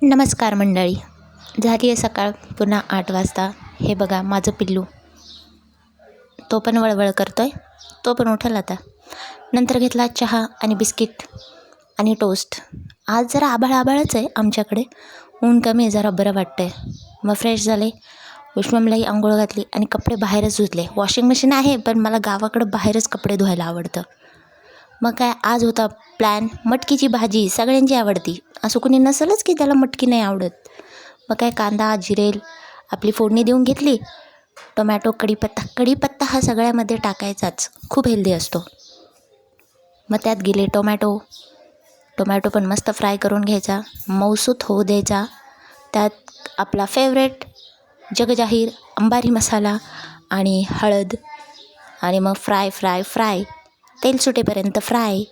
नमस्कार मंडळी. झाली आहे सकाळ. पुन्हा 8 वाजता. हे बघा माझं पिल्लू, तो पण वळवळ करतोय. तो पण उठेल आता. नंतर घेतला चहा आणि बिस्किट आणि टोस्ट. आज जरा आभाळच आहे आमच्याकडे. ऊन कमी आहे, जरा बरं वाटतं आहे. मग फ्रेश झाले. विश्वमलाही आंघोळ घातली आणि कपडे बाहेरच धुतले. वॉशिंग मशीन आहे, पण मला गावाकडं बाहेरच कपडे धुवायला आवडतं. मग काय आज होता प्लॅन, मटकीची भाजी. सगळ्यांची आवडती. असं कोणी नसेलच की त्याला मटकी नाही आवडत. मग काय कांदा जिरेल आपली फोडणी देऊन घेतली. टोमॅटो कढीपत्ता हा सगळ्यामध्ये टाकायचाच, खूप हेल्दी असतो. मग त्यात गेले टोमॅटो पण मस्त फ्राय करून घ्यायचा, मऊसूत होऊ द्यायचा. त्यात आपला फेवरेट जगजाहीर अंबारी मसाला आणि हळद आणि मग फ्राय तेल सुटेपर्यंत फ्राय.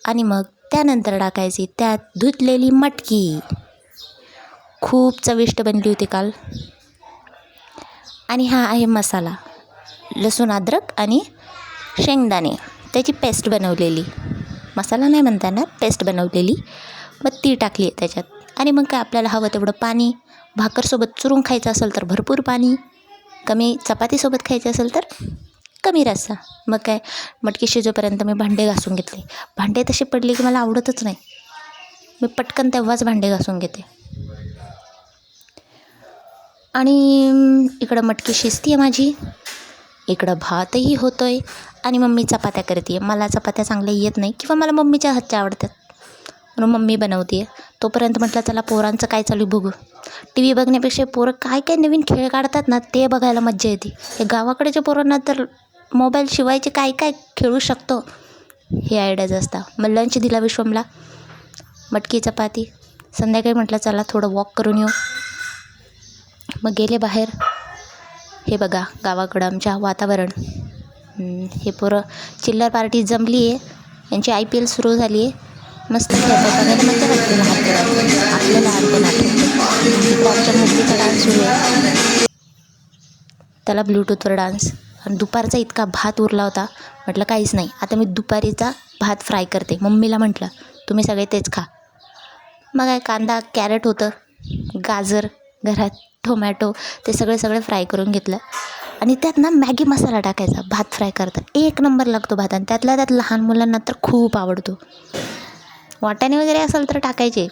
आणि मग त्यानंतर टाकायची त्यात धुतलेली मटकी. खूप चविष्ट बनली होती काल. आणि हा आहे मसाला, लसूण अद्रक आणि शेंगदाणे त्याची पेस्ट बनवलेली. मसाला नाही म्हणता येणार, पेस्ट बनवलेली. मग ती टाकली आहे त्याच्यात. आणि मग काय आपल्याला हवं तेवढं पाणी. भाकरसोबत चुरून खायचं असेल तर भरपूर पाणी, कमी चपातीसोबत खायचं असेल तर कमी रस्सा. मग काय मटकी शिजोपर्यंत मी भांडे घासून घेतले. भांडे तसे पडले की मला आवडतच नाही. मी पटकन तेव्हाच भांडे घासून घेते. आणि इकडं मटकी शिजती आहे माझी, इकडं भातही होतो आहे आणि मम्मी चपात्या करते आहे. मला चपात्या चांगल्या येत नाही किंवा मला मम्मीच्या हातच्या आवडतात, म्हणून मम्मी बनवते आहे. तोपर्यंत म्हटलं चला पोरांचं काय चालू बघू. टी व्ही बघण्यापेक्षा पोरं काय नवीन खेळ काढतात ना, ते बघायला मज्जा येते. हे गावाकडच्या पोरांना तर मोबाईल शिवायचे काय खेळू शकतो हे आयडियाज असतात. मग लंच दिला विश्वमला, मटकी चपाती. संध्याकाळी म्हटलं चला थोडं वॉक करून येऊ. मग गेले बाहेर. हे बघा गावाकडं आमच्या वातावरण. हे पोरं चिल्लर पार्टी जमली आहे. यांची IPL सुरू झाली आहे. मस्त खेळतात, बघायला मजा वाटते. लहानपणात आपलं लहानपण आठवतं. आमच्या मुलीचा डान्स सुरू आहे, त्याला ब्लूटूथवर डान्स. आणि दुपारचा इतका भात उरला होता, म्हटलं काहीच नाही, आता मी दुपारीचा भात फ्राय करते. मम्मीला म्हटलं तुम्ही सगळे तेच खा. मग काय कांदा कॅरेट होतं, गाजर घरात, टोमॅटो, ते सगळे फ्राय करून घेतलं. आणि त्यात ना मॅगी मसाला टाकायचा भात फ्राय करतात. एक नंबर लागतो भात. आणि त्यात लहान मुलांना तर खूप आवडतो. वाटाणे वगैरे असेल तर टाकायचे.